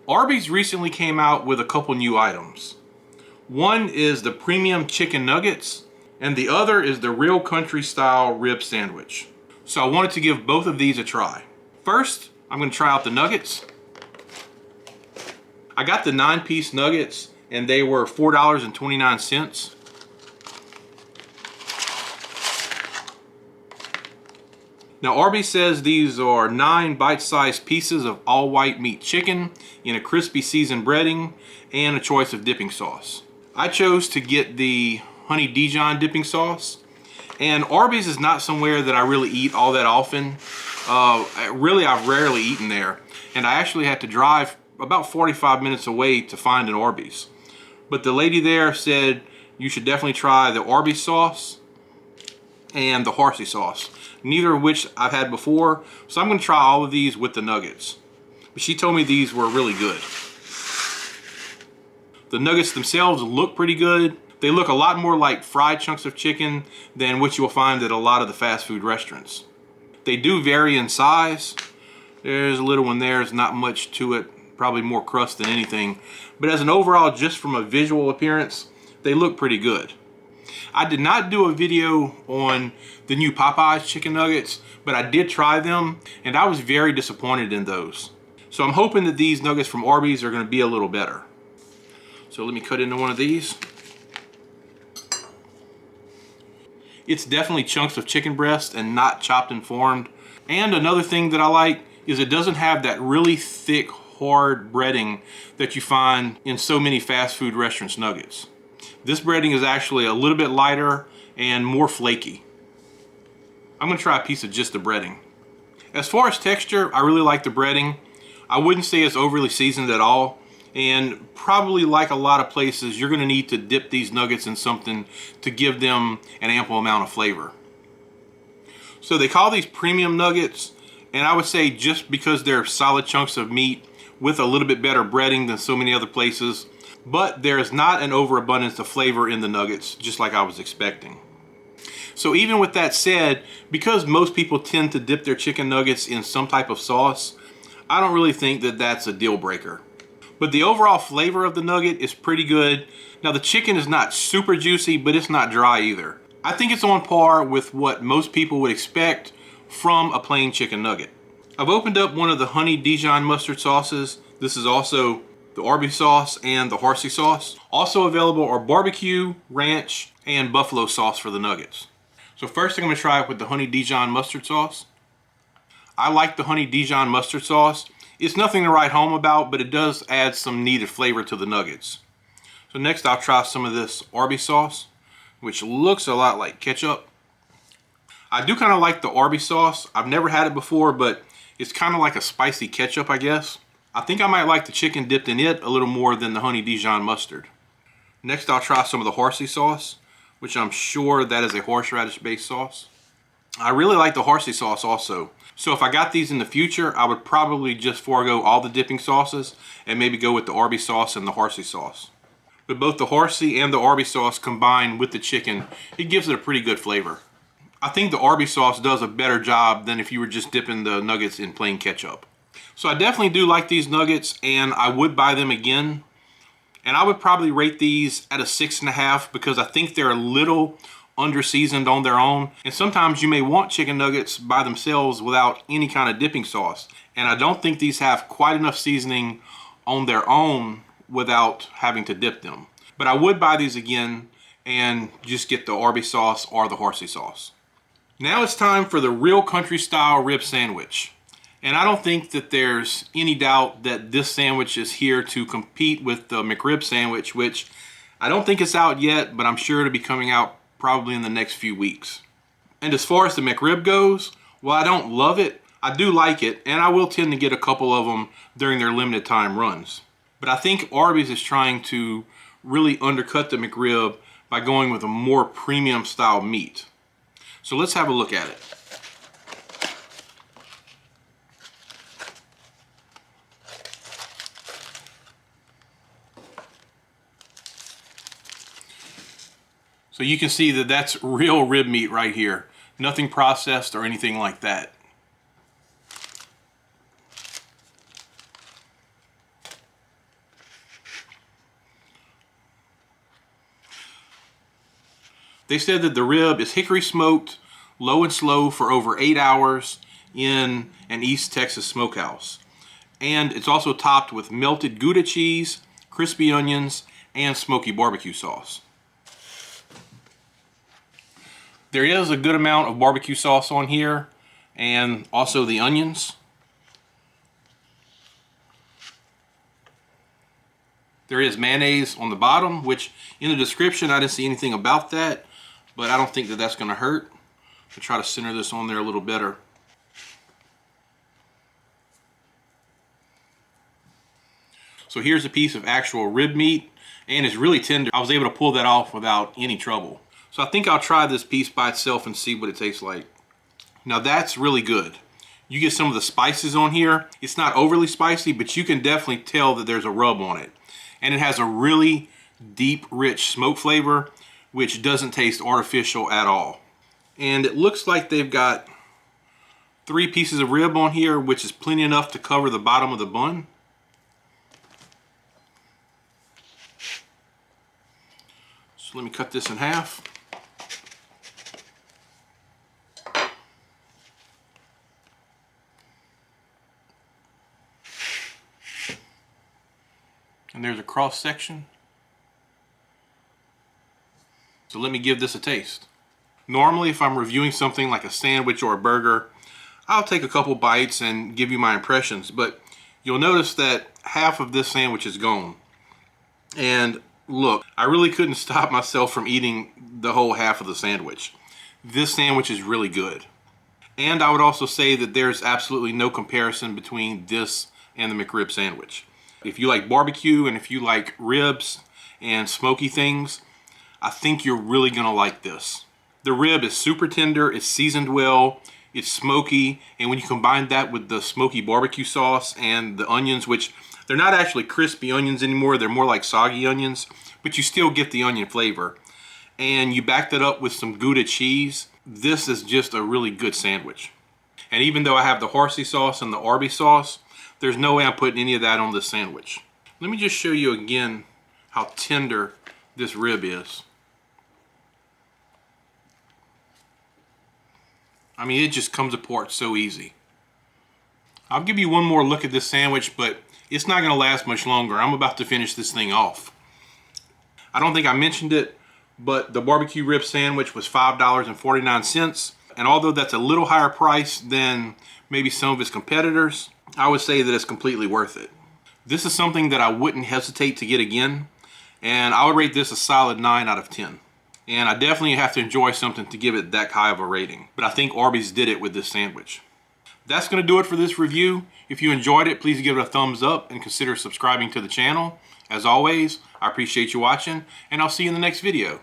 Arby's recently came out with a couple new items. One is the premium chicken nuggets, and the other is the real country style rib sandwich. So I wanted to give both of these a try. First, I'm going to try out the nuggets. I got the 9-piece nuggets and they were $4.29. Now Arby's says these are 9 bite-sized pieces of all-white meat chicken in a crispy seasoned breading and a choice of dipping sauce. I chose to get the honey Dijon dipping sauce, and Arby's is not somewhere that I really eat all that often. Really, I've rarely eaten there, and I actually had to drive about 45 minutes away to find an Arby's. But the lady there said you should definitely try the Arby's sauce and the horsey sauce, neither of which I've had before, so I'm going to try all of these with the nuggets. But she told me these were really good. The nuggets themselves look pretty good. They look a lot more like fried chunks of chicken than what you will find at a lot of the fast food restaurants. They do vary in size. There's a little one there, there's not much to it, probably more crust than anything. But as an overall, just from a visual appearance, they look pretty good. I did not do a video on the new Popeyes chicken nuggets, but I did try them, and I was very disappointed in those. So I'm hoping that these nuggets from Arby's are going to be a little better. So let me cut into one of these. It's definitely chunks of chicken breast and not chopped and formed. And another thing that I like is it doesn't have that really thick, hard breading that you find in so many fast food restaurants nuggets. This breading is actually a little bit lighter and more flaky. I'm going to try a piece of just the breading. As far as texture, I really like the breading. I wouldn't say it's overly seasoned at all. And probably like a lot of places, you're going to need to dip these nuggets in something to give them an ample amount of flavor. So they call these premium nuggets, and I would say just because they're solid chunks of meat with a little bit better breading than so many other places, but there is not an overabundance of flavor in the nuggets, just like I was expecting. So even with that said, because most people tend to dip their chicken nuggets in some type of sauce, I don't really think that that's a deal breaker. But the overall flavor of the nugget is pretty good. Now the chicken is not super juicy, but it's not dry either. I think it's on par with what most people would expect from a plain chicken nugget. I've opened up one of the honey Dijon mustard sauces. This is also the Arby's sauce and the horsey sauce. Also available are barbecue, ranch, and buffalo sauce for the nuggets. So first I'm going to try it with the honey Dijon mustard sauce. I like the honey Dijon mustard sauce. It's nothing to write home about, but it does add some needed flavor to the nuggets. So next I'll try some of this Arby's sauce, which looks a lot like ketchup. I do kind of like the Arby's sauce. I've never had it before, but it's kind of like a spicy ketchup, I guess. I think I might like the chicken dipped in it a little more than the honey Dijon mustard. Next I'll try some of the horsey sauce, which I'm sure that is a horseradish based sauce. I really like the horsey sauce also. So if I got these in the future, I would probably just forego all the dipping sauces and maybe go with the Arby's sauce and the horsey sauce. But both the horsey and the Arby's sauce combined with the chicken, it gives it a pretty good flavor. I think the Arby's sauce does a better job than if you were just dipping the nuggets in plain ketchup. So I definitely do like these nuggets, and I would buy them again. And I would probably rate these at a 6.5 because I think they're a little under-seasoned on their own. And sometimes you may want chicken nuggets by themselves without any kind of dipping sauce. And I don't think these have quite enough seasoning on their own without having to dip them. But I would buy these again and just get the Arby's sauce or the horsey sauce. Now it's time for the real country style rib sandwich. And I don't think that there's any doubt that this sandwich is here to compete with the McRib sandwich, which I don't think it's out yet, but I'm sure it'll be coming out probably in the next few weeks. And as far as the McRib goes, while I don't love it, I do like it, and I will tend to get a couple of them during their limited time runs. But I think Arby's is trying to really undercut the McRib by going with a more premium style meat. So let's have a look at it. So you can see that that's real rib meat right here. Nothing processed or anything like that. They said that the rib is hickory smoked, low and slow for over 8 hours in an East Texas smokehouse. And it's also topped with melted Gouda cheese, crispy onions, and smoky barbecue sauce. There is a good amount of barbecue sauce on here, and also the onions. There is mayonnaise on the bottom, which in the description I didn't see anything about that, but I don't think that that's going to hurt. I'll try to center this on there a little better. So here's a piece of actual rib meat, and it's really tender. I was able to pull that off without any trouble. So I think I'll try this piece by itself and see what it tastes like. Now that's really good. You get some of the spices on here. It's not overly spicy, but you can definitely tell that there's a rub on it. And it has a really deep, rich smoke flavor, which doesn't taste artificial at all. And it looks like they've got 3 pieces of rib on here, which is plenty enough to cover the bottom of the bun. So let me cut this in half. And there's a cross section. So let me give this a taste. Normally, if I'm reviewing something like a sandwich or a burger, I'll take a couple bites and give you my impressions, but you'll notice that half of this sandwich is gone. And look, I really couldn't stop myself from eating the whole half of the sandwich. This sandwich is really good. And I would also say that there's absolutely no comparison between this and the McRib sandwich. If you like barbecue and if you like ribs and smoky things, I think you're really gonna like this. The rib is super tender, it's seasoned well, it's smoky, and when you combine that with the smoky barbecue sauce and the onions, which they're not actually crispy onions anymore, they're more like soggy onions, but you still get the onion flavor. And you back that up with some Gouda cheese, this is just a really good sandwich. And even though I have the horsey sauce and the Arby's sauce, there's no way I'm putting any of that on this sandwich. Let me just show you again how tender this rib is. I mean, it just comes apart so easy. I'll give you one more look at this sandwich, but it's not gonna last much longer. I'm about to finish this thing off. I don't think I mentioned it, but the barbecue rib sandwich was $5.49. And although that's a little higher price than maybe some of its competitors, I would say that it's completely worth it. This is something that I wouldn't hesitate to get again, and I would rate this a solid 9 out of 10. And I definitely have to enjoy something to give it that high of a rating. But I think Arby's did it with this sandwich. That's going to do it for this review. If you enjoyed it, please give it a thumbs up and consider subscribing to the channel. As always, I appreciate you watching, and I'll see you in the next video.